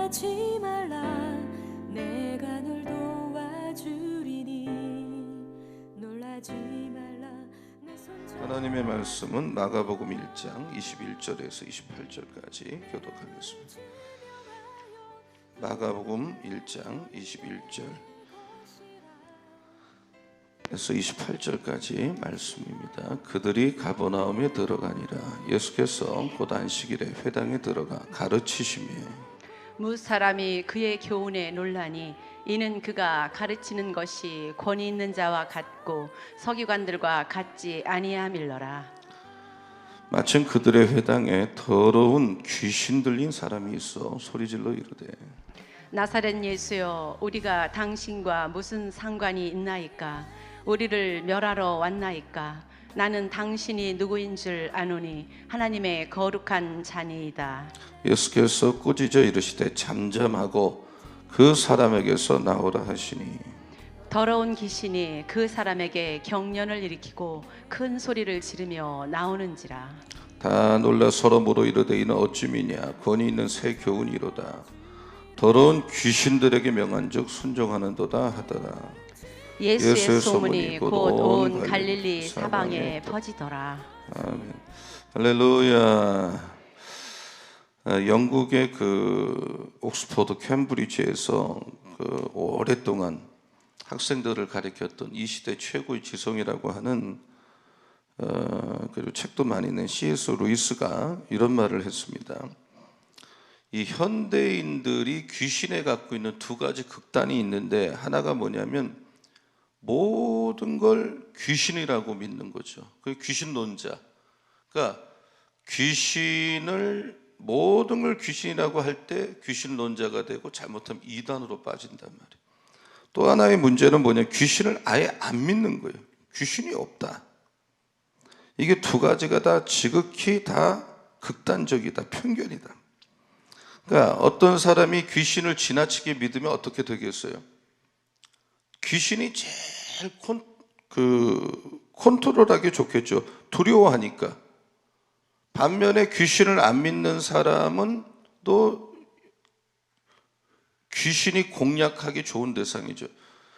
놀라지 말라 내가 널 도와주리니 놀라지 말라 내 손 하나님의 말씀은 마가복음 1장 21절에서 28절까지 교독하겠습니다. 마가복음 1장 21절에서 28절까지 말씀입니다. 그들이 가버나움에 들어가니라. 예수께서 곧 안식일에 회당에 들어가 가르치시며 무 사람이 그의 교훈에 놀라니 이는 그가 가르치는 것이 권위 있는 자와 같고 서기관들과 같지 아니함일러라. 마침 그들의 회당에 더러운 귀신 들린 사람이 있어 소리질러 이르되 나사렛 예수여, 우리가 당신과 무슨 상관이 있나이까? 우리를 멸하러 왔나이까? 나는 당신이 누구인 줄 아노니 하나님의 거룩한 자니이다. 예수께서 꾸짖어 이르시되 잠잠하고 그 사람에게서 나오라 하시니 더러운 귀신이 그 사람에게 경련을 일으키고 큰 소리를 지르며 나오는지라. 다 놀라 서로 물어 이르되 이는 어찌미냐 권위 있는 새 교훈이로다. 더러운 귀신들에게 명한즉 순종하는도다 하더라. 예수의 소문이 곧 온 갈릴리 사방에 퍼지더라. 아멘. 할렐루야. 영국의 그 옥스퍼드 캠브리지에서 그 오랫동안 학생들을 가르쳤던 이 시대 최고의 지성이라고 하는 그리고 책도 많이 낸 C.S. 루이스가 이런 말을 했습니다. 이 현대인들이 귀신에 갖고 있는 두 가지 극단이 있는데 하나가 뭐냐면 모든 걸 귀신이라고 믿는 거죠. 그 귀신론자. 그러니까 모든 걸 귀신이라고 할 때 귀신론자가 되고 잘못하면 이단으로 빠진단 말이에요. 또 하나의 문제는 뭐냐? 귀신을 아예 안 믿는 거예요. 귀신이 없다. 이게 두 가지가 다 지극히 다 극단적이다. 편견이다. 그러니까 어떤 사람이 귀신을 지나치게 믿으면 어떻게 되겠어요? 귀신이 제일 컨트롤하기 좋겠죠. 두려워하니까. 반면에 귀신을 안 믿는 사람은 또 귀신이 공략하기 좋은 대상이죠.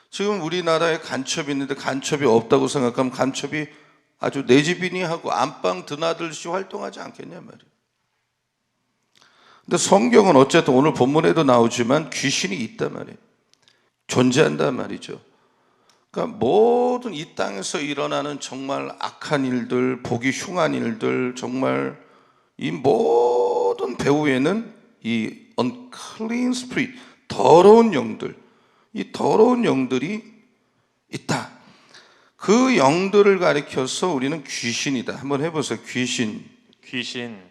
지금 우리나라에 간첩이 있는데 간첩이 없다고 생각하면 간첩이 아주 내지비니하고 안방 드나들듯이 활동하지 않겠냐 말이에요. 근데 성경은 어쨌든 오늘 본문에도 나오지만 귀신이 있단 말이에요. 존재한단 말이죠. 그러니까 모든 이 땅에서 일어나는 정말 악한 일들, 보기 흉한 일들, 정말 이 모든 배후에는 이 unclean spirit, 더러운 영들, 이 더러운 영들이 있다. 그 영들을 가리켜서 우리는 귀신이다. 한번 해보세요. 귀신.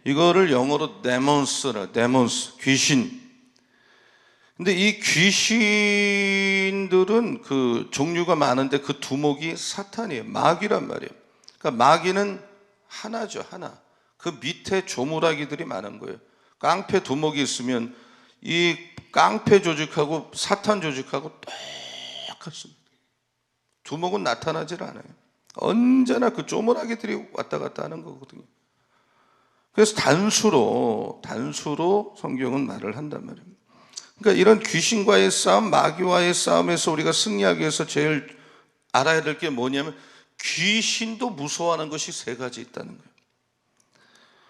이거를 영어로 demons, 귀신. 근데 이 귀신들은 그 종류가 많은데 그 두목이 사탄이에요. 마귀란 말이에요. 그러니까 마귀는 하나죠, 하나. 그 밑에 조물아기들이 많은 거예요. 깡패 두목이 있으면 이 깡패 조직하고 사탄 조직하고 똑같습니다. 두목은 나타나질 않아요. 언제나 그 조물아기들이 왔다 갔다 하는 거거든요. 그래서 단수로 성경은 말을 한단 말이에요. 그러니까 이런 귀신과의 싸움, 마귀와의 싸움에서 우리가 승리하기 위해서 제일 알아야 될 게 뭐냐면 귀신도 무서워하는 것이 세 가지 있다는 거예요.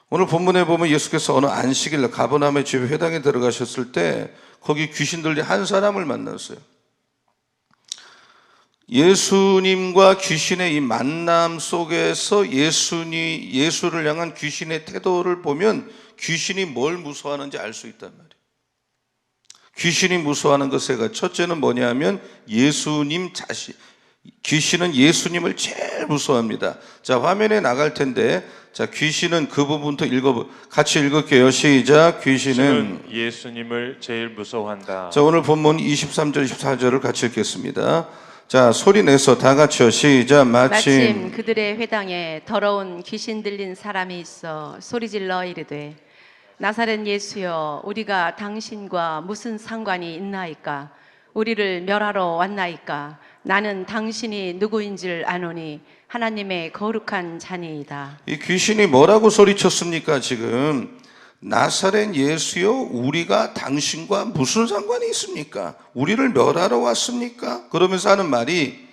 오늘 본문에 보면 예수께서 어느 안식일 가버나움의 집 회당에 들어가셨을 때 거기 귀신 들린 한 사람을 만났어요. 예수님과 귀신의 이 만남 속에서 예수를 향한 귀신의 태도를 보면 귀신이 뭘 무서워하는지 알 수 있단 말이에요. 귀신이 무서워하는 것의 첫째는 뭐냐면 예수님 자신. 귀신은 예수님을 제일 무서워합니다. 자, 화면에 나갈 텐데, 자, 귀신은 그 부분부터 같이 읽을게요. 시작. 귀신은 예수님을 제일 무서워한다. 자, 오늘 본문 23절, 24절을 같이 읽겠습니다. 자, 소리 내서 다 같이요. 시작. 마침 그들의 회당에 더러운 귀신 들린 사람이 있어 소리질러 이르되 나사렛 예수여, 우리가 당신과 무슨 상관이 있나이까? 우리를 멸하러 왔나이까? 나는 당신이 누구인 줄 아노니 하나님의 거룩한 자니이다. 이 귀신이 뭐라고 소리쳤습니까? 지금 나사렛 예수여 우리가 당신과 무슨 상관이 있습니까? 우리를 멸하러 왔습니까? 그러면서 하는 말이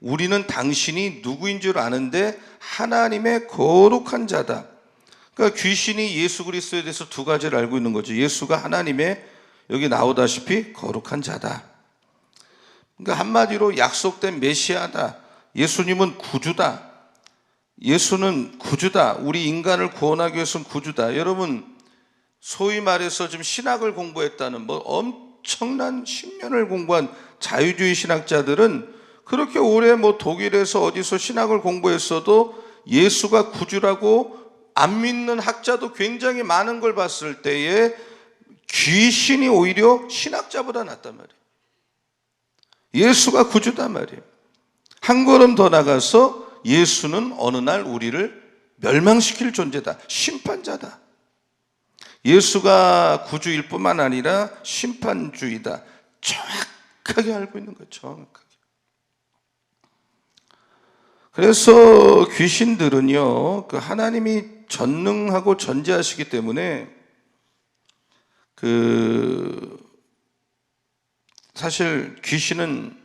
우리는 당신이 누구인 줄 아는데 하나님의 거룩한 자다. 그러니까 귀신이 예수 그리스도에 대해서 두 가지를 알고 있는 거죠. 예수가 하나님의 여기 나오다시피 거룩한 자다. 그러니까 한마디로 약속된 메시아다. 예수님은 구주다. 예수는 구주다. 우리 인간을 구원하기 위해서는 구주다. 여러분, 소위 말해서 지금 신학을 공부했다는 엄청난 10년을 공부한 자유주의 신학자들은 그렇게 오래 독일에서 어디서 신학을 공부했어도 예수가 구주라고 안 믿는 학자도 굉장히 많은 걸 봤을 때에 귀신이 오히려 신학자보다 낫단 말이에요. 예수가 구주단 말이에요. 한 걸음 더 나가서 예수는 어느 날 우리를 멸망시킬 존재다. 심판자다. 예수가 구주일 뿐만 아니라 심판주이다. 정확하게 알고 있는 거예요. 정확하게. 그래서 귀신들은요, 하나님이 전능하고 전지하시기 때문에 사실 귀신은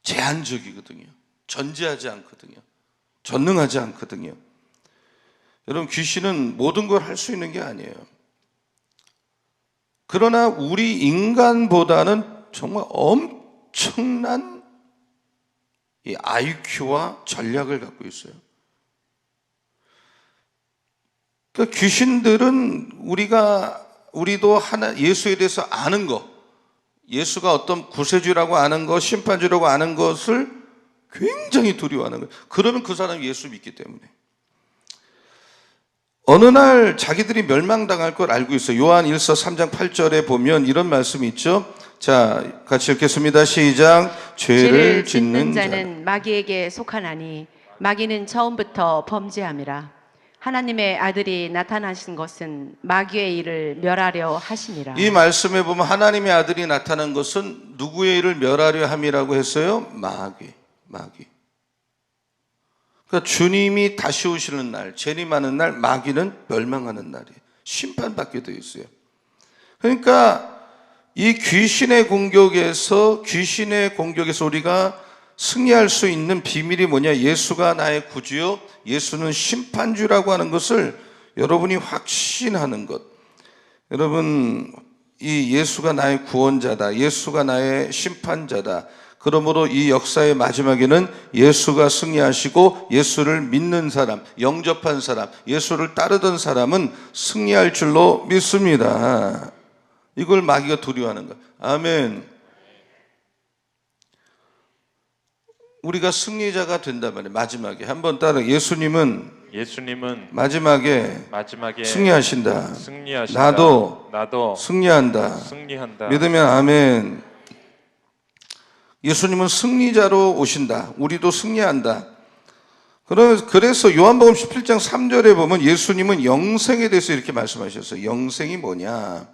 제한적이거든요. 전지하지 않거든요. 전능하지 않거든요. 여러분, 귀신은 모든 걸 할 수 있는 게 아니에요. 그러나 우리 인간보다는 정말 엄청난 이 IQ와 전략을 갖고 있어요. 그러니까 귀신들은 우리도 예수에 대해서 아는 거, 예수가 어떤 구세주라고 아는 것, 심판주라고 아는 것을 굉장히 두려워하는 거예요. 그러면 그 사람이 예수 믿기 때문에. 어느 날 자기들이 멸망당할 걸 알고 있어요. 요한 1서 3장 8절에 보면 이런 말씀이 있죠. 자, 같이 읽겠습니다. 시작. 죄를 짓는 자는 마귀에게 속하나니 마귀는 처음부터 범죄함이라. 하나님의 아들이 나타나신 것은 마귀의 일을 멸하려 하심이라. 이 말씀에 보면 하나님의 아들이 나타난 것은 누구의 일을 멸하려 함이라고 했어요? 마귀. 그러니까 주님이 다시 오시는 날, 재림하는 날, 마귀는 멸망하는 날이에요. 심판받게 되어 있어요. 그러니까 이 귀신의 공격에서 우리가 승리할 수 있는 비밀이 뭐냐? 예수가 나의 구주요, 예수는 심판주라고 하는 것을 여러분이 확신하는 것. 여러분, 이 예수가 나의 구원자다, 예수가 나의 심판자다. 그러므로 이 역사의 마지막에는 예수가 승리하시고 예수를 믿는 사람, 영접한 사람, 예수를 따르던 사람은 승리할 줄로 믿습니다. 이걸 마귀가 두려워하는 거예요. 아멘. 우리가 승리자가 된다면 마지막에 한번 따라. 예수님은 마지막에 승리하신다. 나도 승리한다. 믿으면 아멘. 예수님은 승리자로 오신다. 우리도 승리한다. 그래서 요한복음 17장 3절에 보면 예수님은 영생에 대해서 이렇게 말씀하셨어요. 영생이 뭐냐?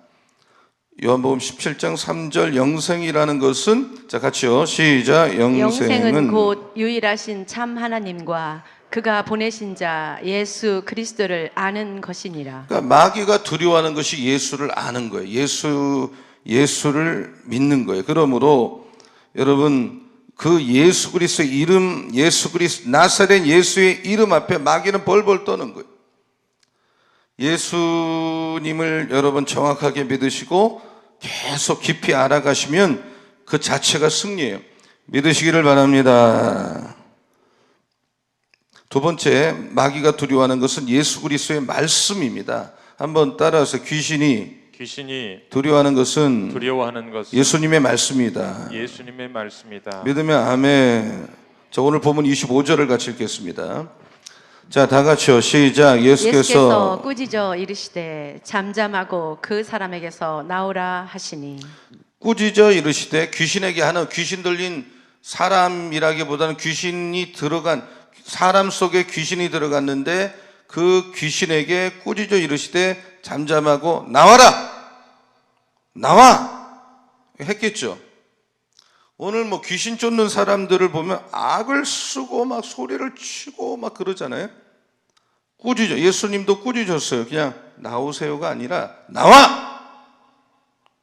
요한복음 17장 3절 영생이라는 것은, 자 같이요, 시작. 영생은 곧 유일하신 참 하나님과 그가 보내신 자 예수 그리스도를 아는 것이니라. 그러니까 마귀가 두려워하는 것이 예수를 아는 거예요. 예수를 믿는 거예요. 그러므로 여러분, 그 예수 그리스도의 이름, 나사렛 예수의 이름 앞에 마귀는 벌벌 떠는 거예요. 예수님을 여러분 정확하게 믿으시고 계속 깊이 알아가시면 그 자체가 승리예요. 믿으시기를 바랍니다. 두 번째, 마귀가 두려워하는 것은 예수 그리스도의 말씀입니다. 한번 따라서. 귀신이 두려워하는 것은 예수님의 말씀이다. 믿으면 아멘. 자, 오늘 본문 25절을 같이 읽겠습니다. 자, 다 같이요, 시작. 예수께서 꾸짖어 이르시되 잠잠하고 그 사람에게서 나오라 하시니. 꾸짖어 이르시되, 귀신에게 하는, 귀신 들린 사람이라기보다는 사람 속에 귀신이 들어갔는데 그 귀신에게 꾸짖어 이르시되 잠잠하고 나와 했겠죠. 오늘 귀신 쫓는 사람들을 보면 악을 쓰고 막 소리를 치고 막 그러잖아요. 꾸짖어. 예수님도 꾸짖었어요. 그냥 나오세요가 아니라 나와!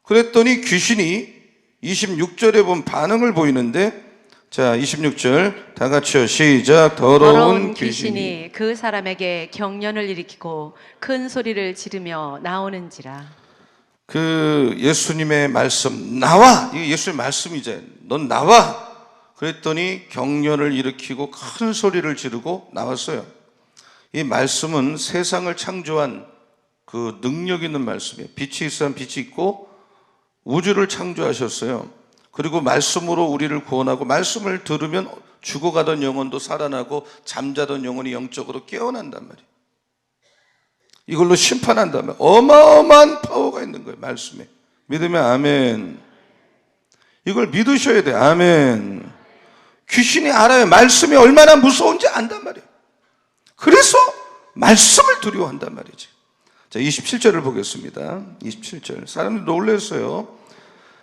그랬더니 귀신이 26절에 보면 반응을 보이는데, 자 26절 다 같이요. 시작. 더러운 귀신이 그 사람에게 경련을 일으키고 큰 소리를 지르며 나오는지라. 그 예수님의 말씀 나와! 이게 예수의 말씀이죠. 넌 나와! 그랬더니 경련을 일으키고 큰 소리를 지르고 나왔어요. 이 말씀은 세상을 창조한 그 능력 있는 말씀이에요. 빛이 있으면 빛이 있고 우주를 창조하셨어요. 그리고 말씀으로 우리를 구원하고 말씀을 들으면 죽어가던 영혼도 살아나고 잠자던 영혼이 영적으로 깨어난단 말이에요. 이걸로 심판한단 말이에요. 어마어마한 파워가 있는 거예요. 말씀에. 믿으면 아멘. 이걸 믿으셔야 돼요. 아멘. 귀신이 알아요. 말씀이 얼마나 무서운지 안단 말이에요. 그래서 말씀을 두려워한단 말이죠. 자, 27절을 보겠습니다. 27절. 사람들이 놀랐어요.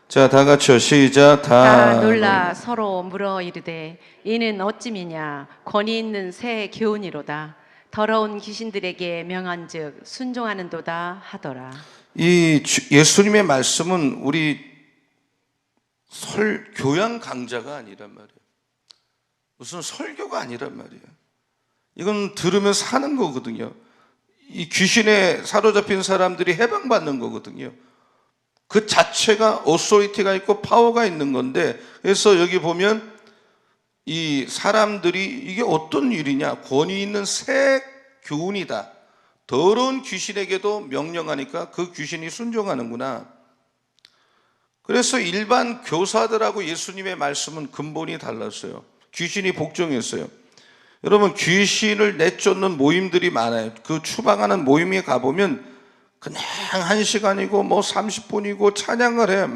자, 다 같이요. 시작. 다 놀라 서로 물어 이르되 이는 어찌미냐 권위 있는 새 교훈이로다. 더러운 귀신들에게 명한즉 순종하는도다 하더라. 이 예수님의 말씀은 우리 교양 강좌가 아니란 말이에요. 무슨 설교가 아니란 말이에요. 이건 들으면 사는 거거든요. 이 귀신에 사로잡힌 사람들이 해방받는 거거든요. 그 자체가 오소리티가 있고 파워가 있는 건데, 그래서 여기 보면 이 사람들이 이게 어떤 일이냐, 권위 있는 새 교훈이다. 더러운 귀신에게도 명령하니까 그 귀신이 순종하는구나. 그래서 일반 교사들하고 예수님의 말씀은 근본이 달랐어요. 귀신이 복종했어요. 여러분, 귀신을 내쫓는 모임들이 많아요. 그 추방하는 모임에 가보면 그냥 1시간이고 뭐 30분이고 찬양을 해.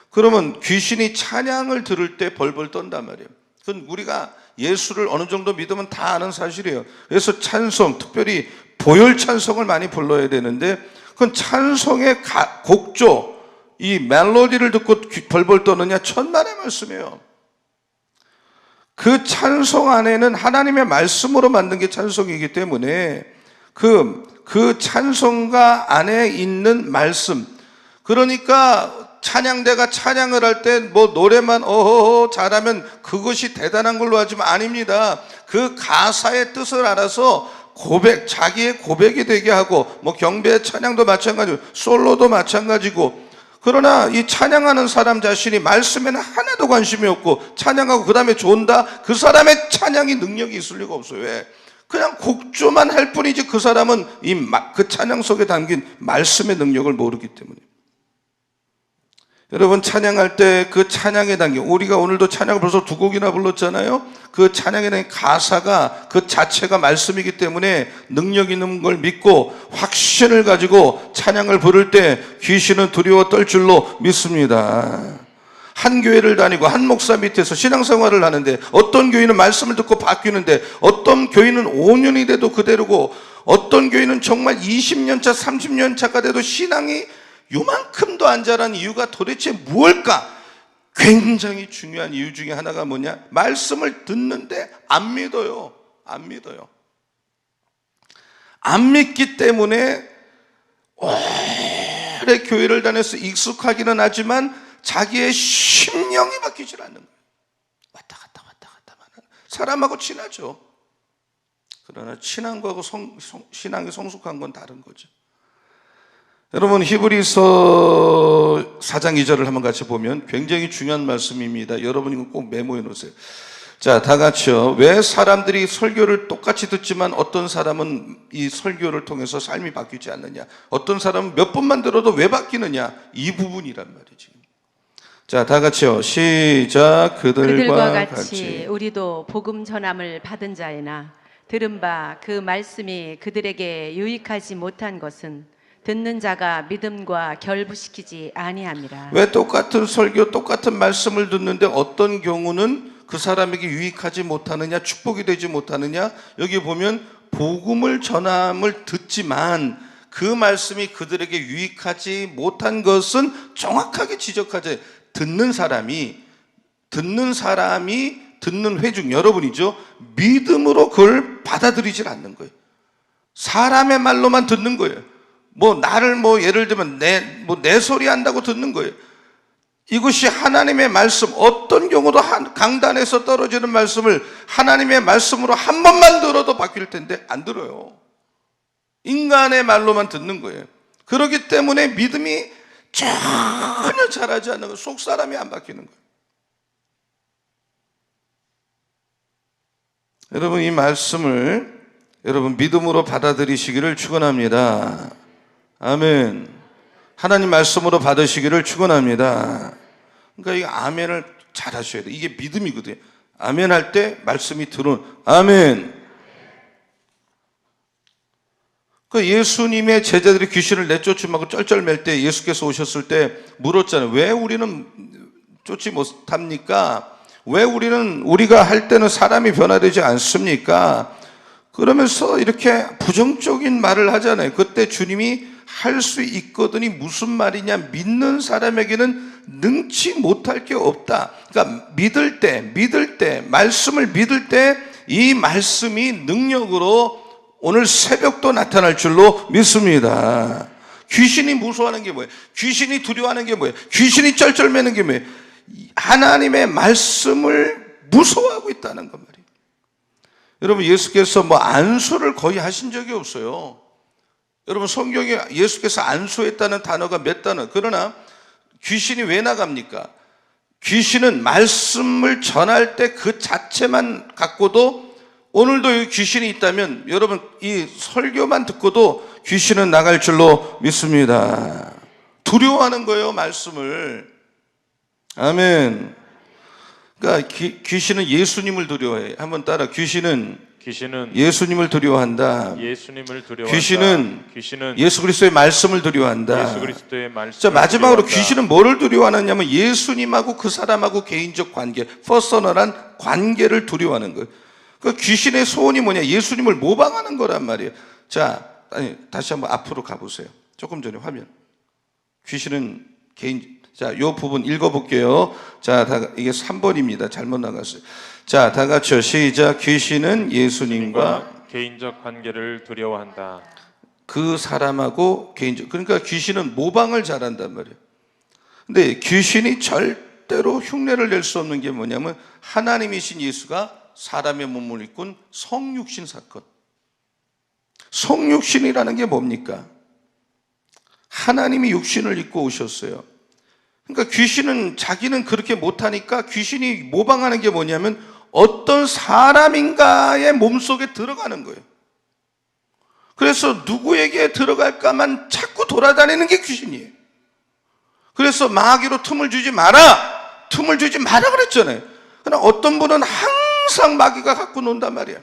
그러면 귀신이 찬양을 들을 때 벌벌 떤단 말이에요. 그건 우리가 예수를 어느 정도 믿으면 다 아는 사실이에요. 그래서 찬송, 특별히 보혈 찬송을 많이 불러야 되는데, 그건 찬송의 곡조, 이 멜로디를 듣고 벌벌 떠느냐, 천만의 말씀이에요. 그 찬송 안에는 하나님의 말씀으로 만든 게 찬송이기 때문에 그 찬송가 안에 있는 말씀, 그러니까 찬양대가 찬양을 할 때 뭐 노래만 어허허 잘하면 그것이 대단한 걸로 하지만 아닙니다. 그 가사의 뜻을 알아서 자기의 고백이 되게 하고, 뭐 경배 찬양도 마찬가지고 솔로도 마찬가지고. 그러나 이 찬양하는 사람 자신이 말씀에는 하나도 관심이 없고 찬양하고 그 다음에 존다, 그 사람의 찬양이 능력이 있을 리가 없어요. 왜? 그냥 곡조만 할 뿐이지 그 사람은 그 찬양 속에 담긴 말씀의 능력을 모르기 때문에. 여러분, 찬양할 때 그 찬양에 담긴, 우리가 오늘도 찬양을 벌써 2곡이나 불렀잖아요. 그 찬양에 담긴 가사가 그 자체가 말씀이기 때문에 능력 있는 걸 믿고 확신을 가지고 찬양을 부를 때 귀신은 두려워 떨 줄로 믿습니다. 한 교회를 다니고 한 목사 밑에서 신앙생활을 하는데, 어떤 교회는 말씀을 듣고 바뀌는데, 어떤 교회는 5년이 돼도 그대로고, 어떤 교회는 정말 20년차 30년차가 돼도 신앙이 요만큼도 안 자란 이유가 도대체 무엇일까? 굉장히 중요한 이유 중에 하나가 뭐냐? 말씀을 듣는데 안 믿어요. 안 믿어요. 안 믿기 때문에 오래 교회를 다녀서 익숙하기는 하지만 자기의 심령이 바뀌질 않는 거예요. 왔다 갔다 하는 사람하고 친하죠. 그러나 친한 거하고 신앙이 성숙한 건 다른 거죠. 여러분, 히브리서 4장 2절을 한번 같이 보면 굉장히 중요한 말씀입니다. 여러분 이거 꼭 메모해 놓으세요. 자, 다 같이요. 왜 사람들이 설교를 똑같이 듣지만 어떤 사람은 이 설교를 통해서 삶이 바뀌지 않느냐, 어떤 사람은 몇 번만 들어도 왜 바뀌느냐, 이 부분이란 말이지. 자, 다 같이요. 시작. 그들과 같이 우리도 복음 전함을 받은 자이나 들은 바 그 말씀이 그들에게 유익하지 못한 것은 듣는 자가 믿음과 결부시키지 아니함이라. 왜 똑같은 설교, 똑같은 말씀을 듣는데 어떤 경우는 그 사람에게 유익하지 못하느냐, 축복이 되지 못하느냐? 여기 보면 복음을 전함을 듣지만 그 말씀이 그들에게 유익하지 못한 것은 정확하게 지적하죠. 듣는 사람이 듣는 회중 여러분이죠. 믿음으로 그걸 받아들이질 않는 거예요. 사람의 말로만 듣는 거예요. 나를 예를 들면 내 소리 한다고 듣는 거예요. 이것이 하나님의 말씀, 어떤 경우도 강단에서 떨어지는 말씀을 하나님의 말씀으로 한 번만 들어도 바뀔 텐데 안 들어요. 인간의 말로만 듣는 거예요. 그렇기 때문에 믿음이 전혀 자라지 않는 거예요. 속 사람이 안 바뀌는 거예요. 여러분, 이 말씀을 여러분 믿음으로 받아들이시기를 축원합니다. 아멘. 하나님 말씀으로 받으시기를 축원합니다. 그러니까 이 아멘을 잘 하셔야 돼요. 이게 믿음이거든요. 아멘 할 때 말씀이 들어오는 아멘. 그 예수님의 제자들이 귀신을 내쫓음하고 쩔쩔맬 때 예수께서 오셨을 때 물었잖아요. 왜 우리는 쫓지 못합니까? 왜 우리가 할 때는 사람이 변화되지 않습니까? 그러면서 이렇게 부정적인 말을 하잖아요. 그때 주님이 할 수 있거든이 무슨 말이냐? 믿는 사람에게는 능치 못할 게 없다. 그러니까 믿을 때, 말씀을 믿을 때 이 말씀이 능력으로 오늘 새벽도 나타날 줄로 믿습니다. 귀신이 무서워하는 게 뭐예요? 귀신이 두려워하는 게 뭐예요? 귀신이 쩔쩔매는 게 뭐예요? 하나님의 말씀을 무서워하고 있다는 것 말이에요. 여러분, 예수께서 안수를 거의 하신 적이 없어요. 여러분, 성경에 예수께서 안수했다는 단어가 몇 단어. 그러나 귀신이 왜 나갑니까? 귀신은 말씀을 전할 때 그 자체만 갖고도, 오늘도 여기 귀신이 있다면 여러분 이 설교만 듣고도 귀신은 나갈 줄로 믿습니다. 두려워하는 거예요, 말씀을. 아멘. 그러니까 귀신은 예수님을 두려워해. 한번 따라. 귀신은 예수님을 두려워한다. 귀신은 예수 그리스도의 말씀을 두려워한다. 자, 마지막으로 귀신은 뭐를 두려워하느냐면 예수님하고 그 사람하고 개인적 관계, 퍼서널한 관계를 두려워하는 거예요. 그 귀신의 소원이 뭐냐? 예수님을 모방하는 거란 말이에요. 자, 다시 한번 앞으로 가보세요. 조금 전에 화면. 귀신은 자, 요 부분 읽어볼게요. 자, 이게 3번입니다. 잘못 나갔어요. 자, 다 같이요. 시작. 귀신은 예수님과 개인적 관계를 두려워한다. 그 사람하고 그러니까 귀신은 모방을 잘한단 말이에요. 근데 귀신이 절대로 흉내를 낼 수 없는 게 뭐냐면 하나님이신 예수가 사람의 몸을 입고 성육신 사건. 성육신이라는 게 뭡니까? 하나님이 육신을 입고 오셨어요. 그러니까 귀신은 자기는 그렇게 못하니까 귀신이 모방하는 게 뭐냐면 어떤 사람인가의 몸속에 들어가는 거예요. 그래서 누구에게 들어갈까만 자꾸 돌아다니는 게 귀신이에요. 그래서 마귀로 틈을 주지 마라 그랬잖아요. 그러나 어떤 분은 항상 마귀가 갖고 논단 말이야.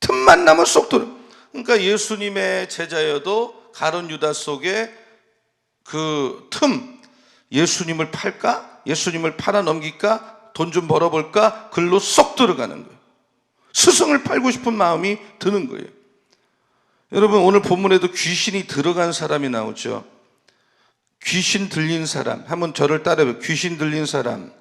틈만 나면 쏙 들어. 그러니까 예수님의 제자여도 가룟 유다 속에 그 틈, 예수님을 팔까? 예수님을 팔아 넘길까? 돈 좀 벌어볼까? 글로 쏙 들어가는 거예요. 스승을 팔고 싶은 마음이 드는 거예요. 여러분, 오늘 본문에도 귀신이 들어간 사람이 나오죠. 귀신 들린 사람. 한번 저를 따라해봐요. 귀신 들린 사람.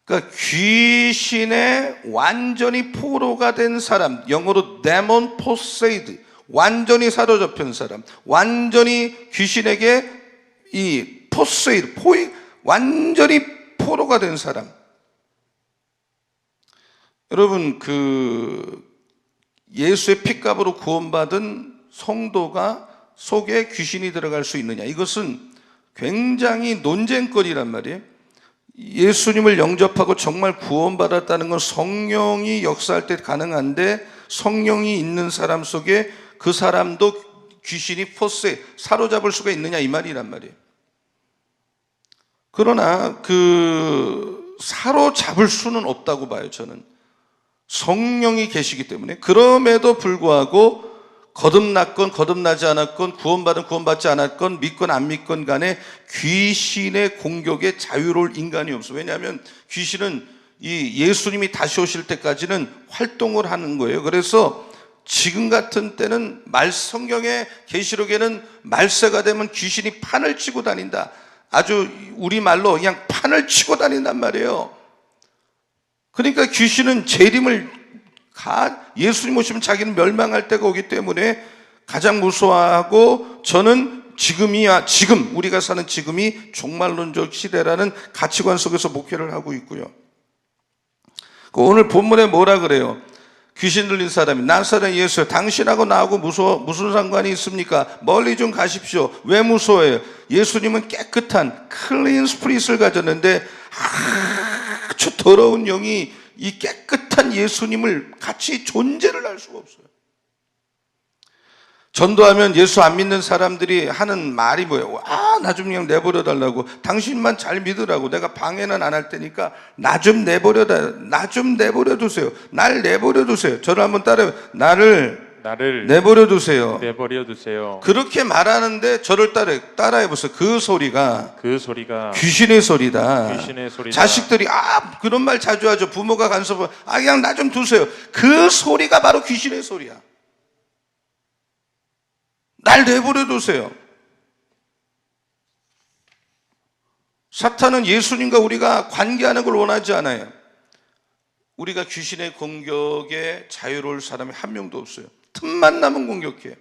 그러니까 귀신에 완전히 포로가 된 사람. 영어로 demon possessed. 완전히 사로잡힌 사람. 완전히 귀신에게 완전히 포로가 된 사람. 여러분, 예수의 핏값으로 구원받은 성도가 속에 귀신이 들어갈 수 있느냐? 이것은 굉장히 논쟁거리란 말이에요. 예수님을 영접하고 정말 구원받았다는 건 성령이 역사할 때 가능한데, 성령이 있는 사람 속에 그 사람도 귀신이 사로잡을 수가 있느냐, 이 말이란 말이에요. 그러나 사로잡을 수는 없다고 봐요, 저는. 성령이 계시기 때문에. 그럼에도 불구하고 거듭났건 거듭나지 않았건, 구원받은 구원받지 않았건, 믿건 안 믿건 간에 귀신의 공격에 자유로울 인간이 없어. 왜냐하면 귀신은 이 예수님이 다시 오실 때까지는 활동을 하는 거예요. 그래서 지금 같은 때는 성경의 계시록에는 말세가 되면 귀신이 판을 치고 다닌다. 아주 우리말로 그냥 판을 치고 다닌단 말이에요. 그러니까 귀신은 재림을 예수님 오시면 자기는 멸망할 때가 오기 때문에 가장 무서워하고, 저는 지금 우리가 사는 지금이 종말론적 시대라는 가치관 속에서 목회를 하고 있고요. 오늘 본문에 뭐라 그래요? 귀신 들린 사람이 나사렛 예수, 당신하고 나하고 무슨 상관이 있습니까? 멀리 좀 가십시오. 왜 무서워해요? 예수님은 깨끗한 클린 스피릿을 가졌는데 아주 더러운 영이 이 깨끗한 예수님을 같이 존재를 할 수가 없어요. 전도하면 예수 안 믿는 사람들이 하는 말이 뭐예요? 나 좀 그냥 내버려 달라고. 당신만 잘 믿으라고. 내가 방해는 안 할 테니까 나 좀 내버려 두세요. 날 내버려 두세요. 저를 한번 따라해요. 나를 내버려 두세요. 그렇게 말하는데 저를 따라해 보세요. 그 소리가 귀신의 소리다. 자식들이 그런 말 자주 하죠. 부모가 간섭하면 그냥 나 좀 두세요. 그 소리가 바로 귀신의 소리야. 날 내버려 두세요. 사탄은 예수님과 우리가 관계하는 걸 원하지 않아요. 우리가 귀신의 공격에 자유로울 사람이 한 명도 없어요. 틈만 나면 공격해.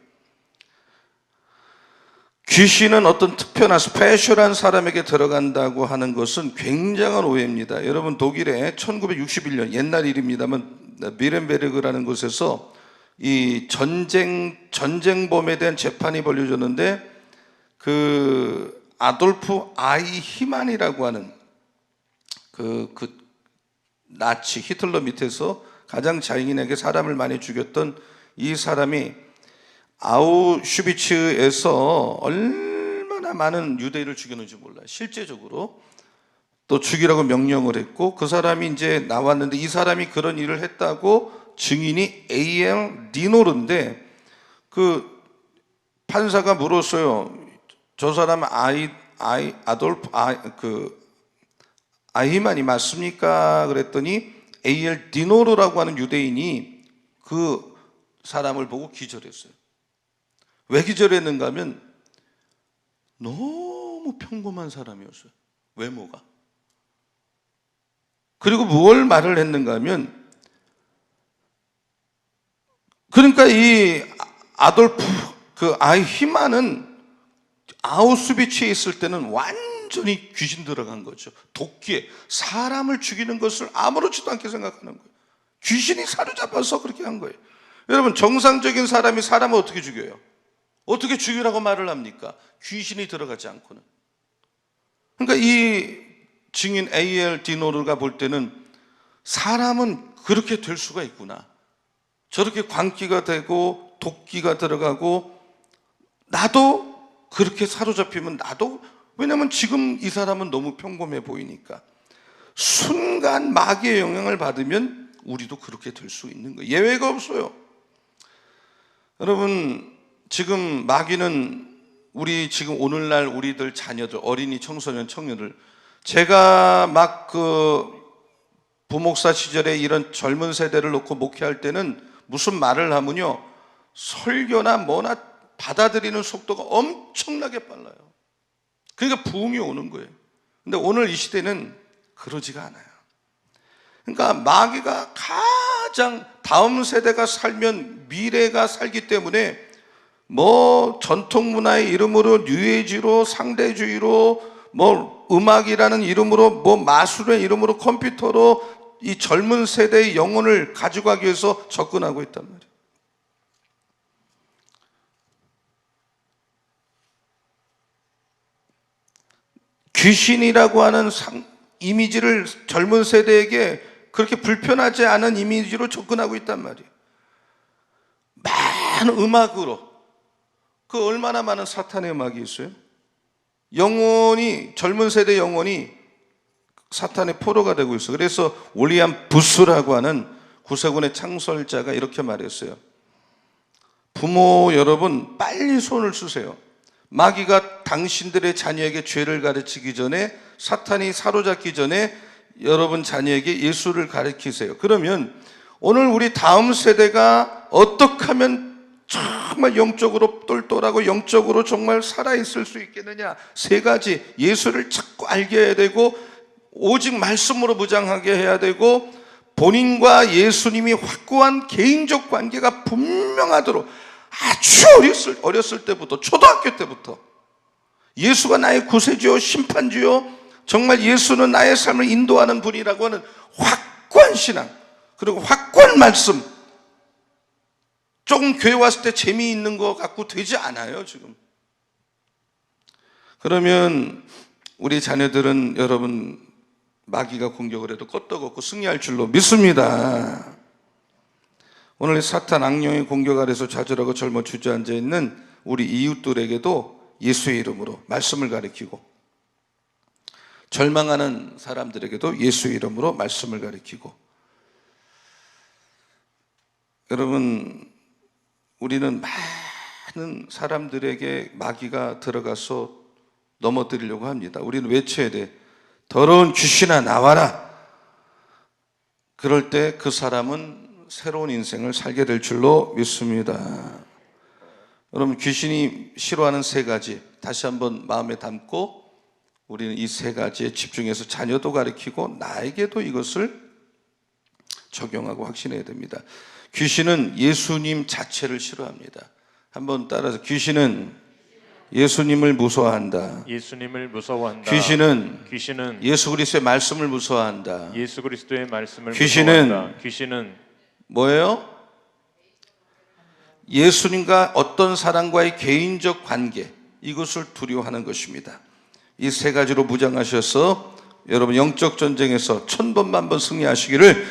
귀신은 어떤 특별한 스페셜한 사람에게 들어간다고 하는 것은 굉장한 오해입니다. 여러분, 독일에 1961년 옛날 일입니다만 미렌베르그라는 곳에서 이 전쟁범에 대한 재판이 벌려졌는데, 그 아돌프 아이히만이라고 하는 그 나치 히틀러 밑에서 가장 자인에게 사람을 많이 죽였던 이 사람이 아우슈비츠에서 얼마나 많은 유대인을 죽였는지 몰라요. 실제적으로 또 죽이라고 명령을 했고, 그 사람이 이제 나왔는데, 이 사람이 그런 일을 했다고 증인이 A.L. 디노르인데, 그 판사가 물었어요. 저 사람 아돌프 아히만이 맞습니까? 그랬더니 A.L. 디노르라고 하는 유대인이 그 사람을 보고 기절했어요. 왜 기절했는가 하면 너무 평범한 사람이었어요. 외모가. 그리고 무엇을 말을 했는가 하면, 그러니까 이 아돌프 아이히만은 아우슈비츠에 있을 때는 완전히 귀신 들어간 거죠. 도끼에 사람을 죽이는 것을 아무렇지도 않게 생각하는 거예요. 귀신이 사로잡아서 그렇게 한 거예요. 여러분, 정상적인 사람이 사람을 어떻게 죽여요? 어떻게 죽이라고 말을 합니까? 귀신이 들어가지 않고는. 그러니까 이 증인 A.L. 디노르가 볼 때는 사람은 그렇게 될 수가 있구나. 저렇게 광기가 되고 도끼가 들어가고, 나도 그렇게 사로잡히면 나도, 왜냐면 지금 이 사람은 너무 평범해 보이니까. 순간 마귀의 영향을 받으면 우리도 그렇게 될 수 있는 거예요. 예외가 없어요. 여러분, 지금 마귀는 지금 오늘날 우리들 자녀들, 어린이, 청소년, 청년들, 제가 막 부목사 시절에 이런 젊은 세대를 놓고 목회할 때는 무슨 말을 하면요, 설교나 뭐나 받아들이는 속도가 엄청나게 빨라요. 그러니까 부흥이 오는 거예요. 근데 오늘 이 시대는 그러지가 않아요. 그러니까 마귀가 가장 다음 세대가 살면 미래가 살기 때문에 뭐 전통 문화의 이름으로 뉴에이지로, 상대주의로, 뭐 음악이라는 이름으로, 뭐 마술의 이름으로, 컴퓨터로 이 젊은 세대의 영혼을 가져가기 위해서 접근하고 있단 말이에요. 귀신이라고 하는 이미지를 젊은 세대에게 그렇게 불편하지 않은 이미지로 접근하고 있단 말이에요. 많은 음악으로. 얼마나 많은 사탄의 음악이 있어요? 젊은 세대 영혼이 사탄의 포로가 되고 있어요. 그래서 윌리엄 부스라고 하는 구세군의 창설자가 이렇게 말했어요. 부모 여러분, 빨리 손을 쓰세요. 마귀가 당신들의 자녀에게 죄를 가르치기 전에, 사탄이 사로잡기 전에 여러분 자녀에게 예수를 가르치세요. 그러면 오늘 우리 다음 세대가 어떻게 하면 정말 영적으로 똘똘하고 영적으로 정말 살아있을 수 있겠느냐? 3가지. 예수를 자꾸 알게 해야 되고, 오직 말씀으로 무장하게 해야 되고, 본인과 예수님이 확고한 개인적 관계가 분명하도록 아주 어렸을 때부터, 초등학교 때부터 예수가 나의 구세주요, 심판주요, 정말 예수는 나의 삶을 인도하는 분이라고 하는 확고한 신앙, 그리고 확고한 말씀. 조금 교회 왔을 때 재미있는 거 갖고 되지 않아요, 지금. 그러면 우리 자녀들은 여러분 마귀가 공격을 해도 껐떡없고 승리할 줄로 믿습니다. 오늘 사탄 악령의 공격 아래서 좌절하고 젊어 주저앉아 있는 우리 이웃들에게도 예수의 이름으로 말씀을 가르치고, 절망하는 사람들에게도 예수의 이름으로 말씀을 가르치고, 여러분 우리는 많은 사람들에게 마귀가 들어가서 넘어뜨리려고 합니다. 우리는 외쳐야 돼. 더러운 귀신아 나와라. 그럴 때 그 사람은 새로운 인생을 살게 될 줄로 믿습니다. 여러분 귀신이 싫어하는 세 가지 다시 한번 마음에 담고 우리는 이 세 가지에 집중해서 자녀도 가르치고 나에게도 이것을 적용하고 확신해야 됩니다. 귀신은 예수님 자체를 싫어합니다. 한번 따라서 귀신은 예수님을 무서워한다. 예수님을 무서워한다. 귀신은 예수 그리스도의 말씀을 무서워한다. 예수 그리스도의 말씀을 귀신은 무서워한다. 귀신은 뭐예요? 예수님과 어떤 사람과의 개인적 관계, 이것을 두려워하는 것입니다. 이 세 가지로 무장하셔서 여러분 영적 전쟁에서 1000번만번 승리하시기를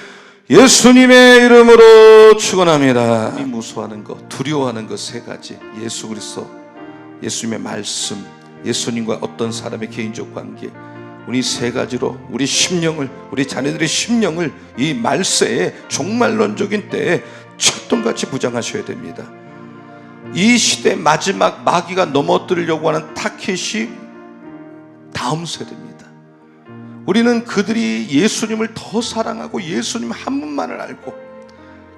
예수님의 이름으로 축원합니다. 이 무서워하는 것, 두려워하는 것 세 가지, 예수 그리스도, 예수님의 말씀, 예수님과 어떤 사람의 개인적 관계, 우리 세 가지로 우리 심령을, 우리 자녀들의 심령을 이 말세에 종말론적인 때에 철동같이 무장하셔야 됩니다. 이 시대 마지막 마귀가 넘어뜨리려고 하는 타켓이 다음 세대입니다. 우리는 그들이 예수님을 더 사랑하고 예수님 한 분만을 알고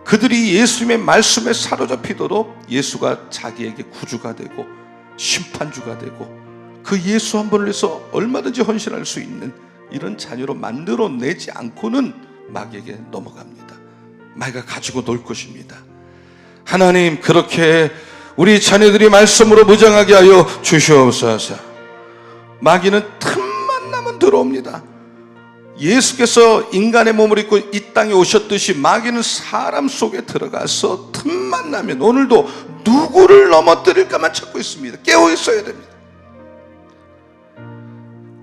그들이 예수님의 말씀에 사로잡히도록 예수가 자기에게 구주가 되고 심판주가 되고 그 예수 한 분을 위해서 얼마든지 헌신할 수 있는 이런 자녀로 만들어내지 않고는 마귀에게 넘어갑니다. 마귀가 가지고 놀 것입니다. 하나님, 그렇게 우리 자녀들이 말씀으로 무장하게 하여 주시옵소서. 마귀는 틈만 나면 들어옵니다. 예수께서 인간의 몸을 입고 이 땅에 오셨듯이 마귀는 사람 속에 들어가서 틈만 나면 오늘도 누구를 넘어뜨릴까만 찾고 있습니다. 깨어 있어야 됩니다.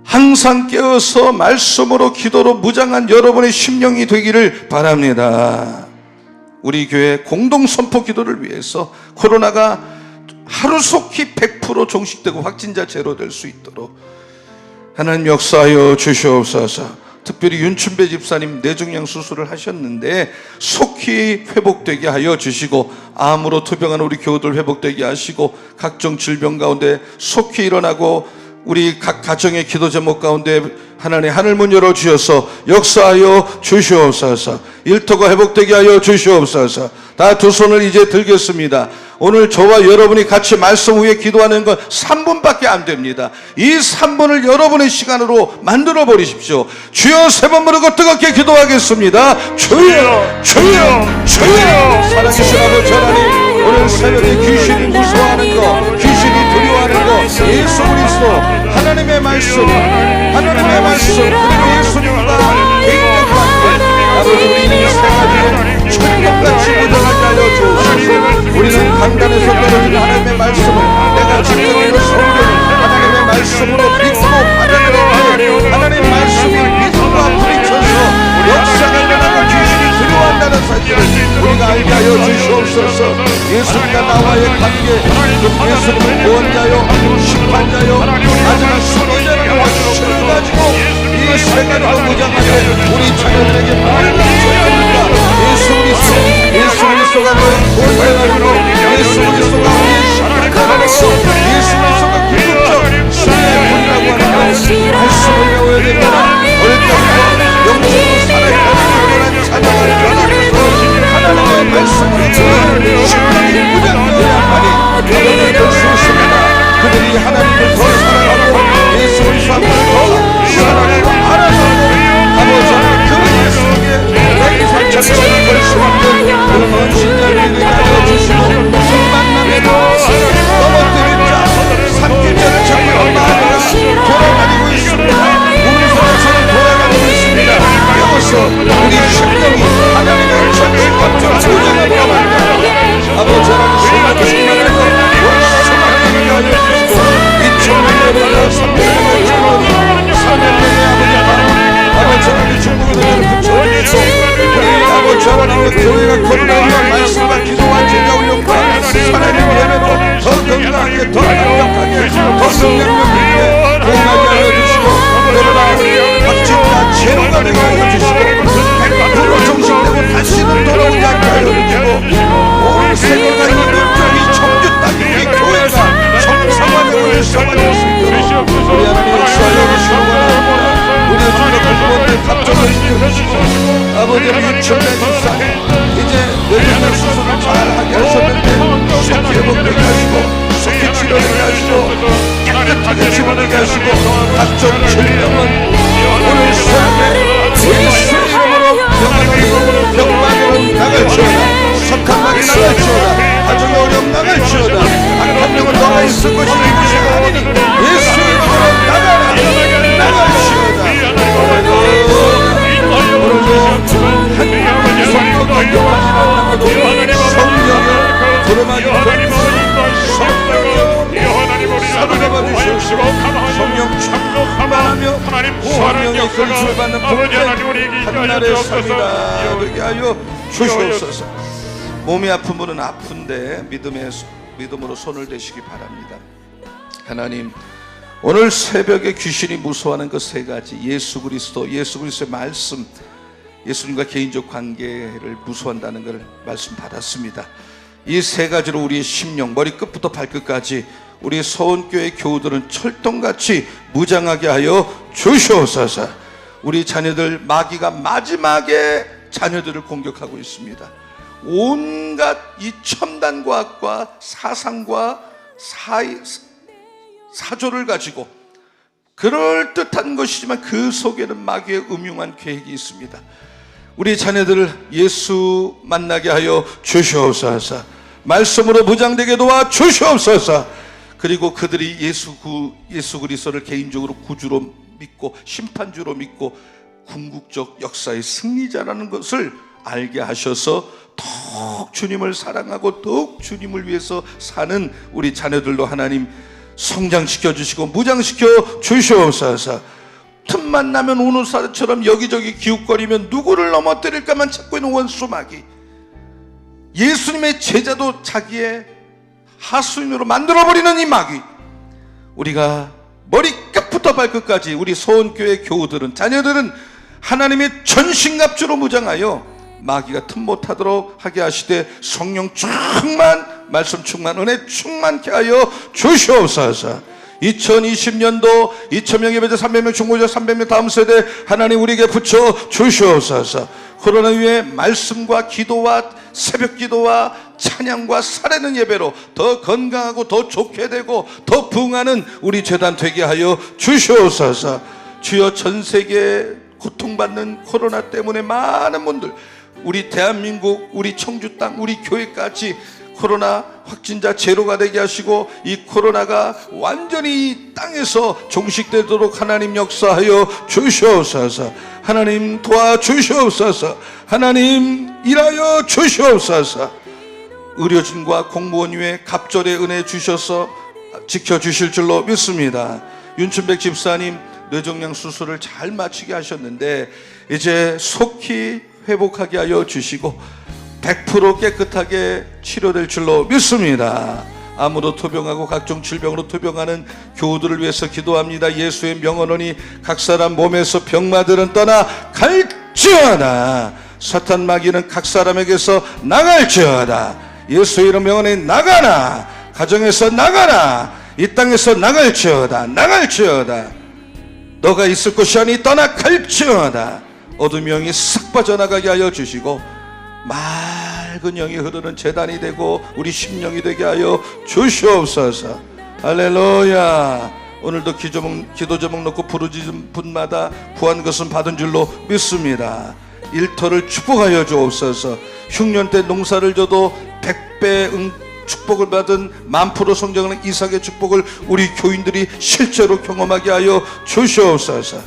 항상 깨어서 말씀으로 기도로 무장한 여러분의 심령이 되기를 바랍니다. 우리 교회 공동선포 기도를 위해서 코로나가 하루속히 100% 종식되고 확진자 제로 될 수 있도록 하나님 역사하여 주시옵소서. 특별히 윤춘배 집사님 뇌종양 수술을 하셨는데 속히 회복되게 하여 주시고, 암으로 투병하는 우리 교우들 회복되게 하시고, 각종 질병 가운데 속히 일어나고 우리 각 가정의 기도 제목 가운데 하나님 하늘문 열어주셔서 역사하여 주시옵소서. 일터가 회복되게 하여 주시옵소서. 다 두 손을 이제 들겠습니다. 오늘 저와 여러분이 같이 말씀 후에 기도하는 건 3분밖에 안 됩니다. 이 3분을 여러분의 시간으로 만들어 버리십시오. 주여 세 번 부르고 뜨겁게 기도하겠습니다. 주여, 주여, 주여. 살아계신 아버지 하나님, 오늘 새벽에 귀신이 무서워하는 것, 귀신이 두려워하는 것, 예수 그리스도 하나님의 말씀, 하나님의 말씀, 그리고 예수님과 개인적 관계, 아버지 우리 이 세 가지를 철벽같이 무장하게 하여 주옵소서. 우리는 강단에서 떨어진 하나님의 말씀을 내가 직접 성경을 하나님의 말씀으로 믿고 받아들이고 하나님의 말씀이 믿음과 부딪혀서 역사가 일어나고 귀신이 두려워한다는 사실을 우리가 알게 하여 주시옵소서. 예수님과 나와의 관계, 그 예수님은 구원자요 심판자요 마지막 수리자라는 확신을 가지고 이 세 가지로 무장하여 우리 자녀들에게 뭘 가르쳐야 합니까? 예수 그리스도가 너의 구원자라고, 예수 그리스도가 우리의 심판자라고, 예수 그리스도가 궁극적 신의 분이라고 하는 말씀을 배워야 됩니다. 오늘 때부터 영적으로 살아있는 자녀가 변하면서 하나님의 말씀으로 심판이 무장되어야만이 여러분을 볼 수 있습니다. 그들이 하나님을 더 사랑하고 예수 그리스도 더 사랑하고 알아서 아버지 하나님 그 예수에게 내 인생 어려운 유천대 집사님 이제 뇌종양 수술을 잘하게 하셨는데 속히 회복되게 하시고 속히 치료되게 하시고 깨끗하게 집어내게 하시고 각종 질병은 오늘 새벽에 예수의 이름으로 병원으로 병마귀로 나갈지어다. 석탄마귀 나갈지어다. 가정의 어려움 나갈지어다. 악한 영은 너가 있을 것이 아니니 예수의 이름으로 나가라. 나갈지어다. 오늘도 하나님의 성령을 인도하시고 성령을 들어가지고 사로잡아 주시옵시고 성령 충만하며 성령의 근수를 받는 복된 한날의 삶이다 되게 하여 주시옵소서. 몸이 아픈 분은 아픈데 믿음으로 손을 대시기 바랍니다. 하나님, 오늘 새벽에 귀신이 무서워하는 그 세 가지, 예수 그리스도의 말씀, 예수님과 개인적 관계를 무서워한다는 걸 말씀 받았습니다. 이 세 가지로 우리의 심령 머리끝부터 발끝까지 우리 서원교회 교우들은 철동같이 무장하게 하여 주시옵소서. 우리 자녀들, 마귀가 마지막에 자녀들을 공격하고 있습니다. 온갖 이 첨단과학과 사상과 사조를 가지고 그럴듯한 것이지만 그 속에는 마귀의 음흉한 계획이 있습니다. 우리 자녀들을 예수 만나게 하여 주시옵소서. 말씀으로 무장되게 도와 주시옵소서. 그리고 그들이 예수 그리스도를 개인적으로 구주로 믿고 심판주로 믿고 궁극적 역사의 승리자라는 것을 알게 하셔서 더욱 주님을 사랑하고 더욱 주님을 위해서 사는 우리 자녀들도 하나님 성장시켜 주시고 무장시켜 주시옵소서. 틈만 나면 우는 사자처럼 여기저기 기웃거리면 누구를 넘어뜨릴까만 찾고 있는 원수마귀, 예수님의 제자도 자기의 하수인으로 만들어버리는 이 마귀, 우리가 머리끝부터 발끝까지 우리 서원교회 교우들은, 자녀들은 하나님의 전신갑주로 무장하여 마귀가 틈 못하도록 하게 하시되 성령 충만, 말씀 충만, 은혜 충만케 하여 주시옵소서. 2020년도 2,000명 예배자 300명 중보자 300명 다음 세대 하나님 우리에게 붙여 주시옵소서. 코로나 위에 말씀과 기도와 새벽 기도와 찬양과 살아있는 예배로 더 건강하고 더 좋게 되고 더 부흥하는 우리 재단 되게 하여 주시옵소서. 주여, 전 세계에 고통받는 코로나 때문에 많은 분들, 우리 대한민국, 우리 청주 땅, 우리 교회까지 코로나 확진자 제로가 되게 하시고 이 코로나가 완전히 이 땅에서 종식되도록 하나님 역사하여 주시옵소서. 하나님 도와주시옵소서. 하나님 일하여 주시옵소서. 의료진과 공무원 위에 갑절의 은혜 주셔서 지켜주실 줄로 믿습니다. 윤춘백 집사님 뇌종양 수술을 잘 마치게 하셨는데 이제 속히 회복하게 하여 주시고 100% 깨끗하게 치료될 줄로 믿습니다. 암으로 토병하고 각종 질병으로 토병하는 교우들을 위해서 기도합니다. 예수의 명언오니 각 사람 몸에서 병마들은 떠나 갈지어다. 사탄 마귀는 각 사람에게서 나갈지어다. 예수의 이름 명언에 나가라. 가정에서 나가라. 이 땅에서 나갈지어다. 나갈지어다. 너가 있을 곳이 아니 떠나 갈지어다. 어둠 영이 싹 빠져나가게 하여 주시고 맑은 영이 흐르는 재단이 되고 우리 심령이 되게 하여 주시옵소서. 할렐루야. 오늘도 기도 제목 놓고 부르짖은 분마다 구한 것은 받은 줄로 믿습니다. 일터를 축복하여 주옵소서. 흉년 때 농사를 져도 100배 축복을 받은 10,000% 성장하는 이삭의 축복을 우리 교인들이 실제로 경험하게 하여 주시옵소서.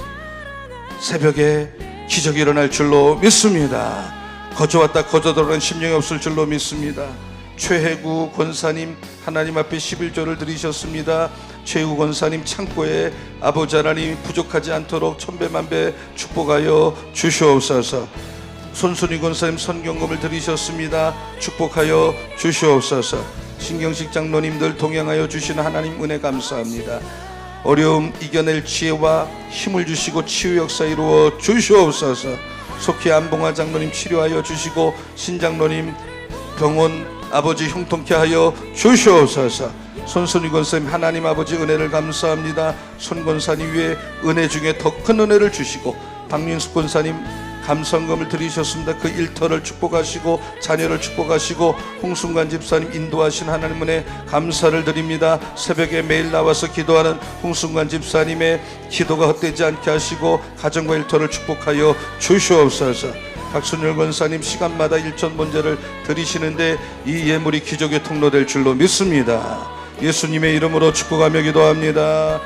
새벽에 기적이 일어날 줄로 믿습니다. 거저왔다 거저들어간 심령이 없을 줄로 믿습니다. 최혜구 권사님 하나님 앞에 11조를 드리셨습니다. 최혜구 권사님 창고에 아버지 하나님 부족하지 않도록 천배만배 축복하여 주시옵소서. 손순희 권사님 선경금을 드리셨습니다. 축복하여 주시옵소서. 신경식 장로님들 동행하여 주시는 하나님 은혜 감사합니다. 어려움 이겨낼 지혜와 힘을 주시고 치유 역사 이루어 주시옵소서. 속히 안봉화 장로님 치료하여 주시고 신장로님 병원 아버지 형통케 하여 주시옵소서. 손순희 권사님 하나님 아버지 은혜를 감사합니다. 손 권사님 위에 은혜 중에 더 큰 은혜를 주시고 박민숙 권사님 감성금을 드리셨습니다. 그 일터를 축복하시고 자녀를 축복하시고 홍순관 집사님 인도하신 하나님 은혜 감사를 드립니다. 새벽에 매일 나와서 기도하는 홍순관 집사님의 기도가 헛되지 않게 하시고 가정과 일터를 축복하여 주시옵소서. 박순열 권사님 시간마다 일천번제를 드리시는데 이 예물이 기적의 통로될 줄로 믿습니다. 예수님의 이름으로 축복하며 기도합니다.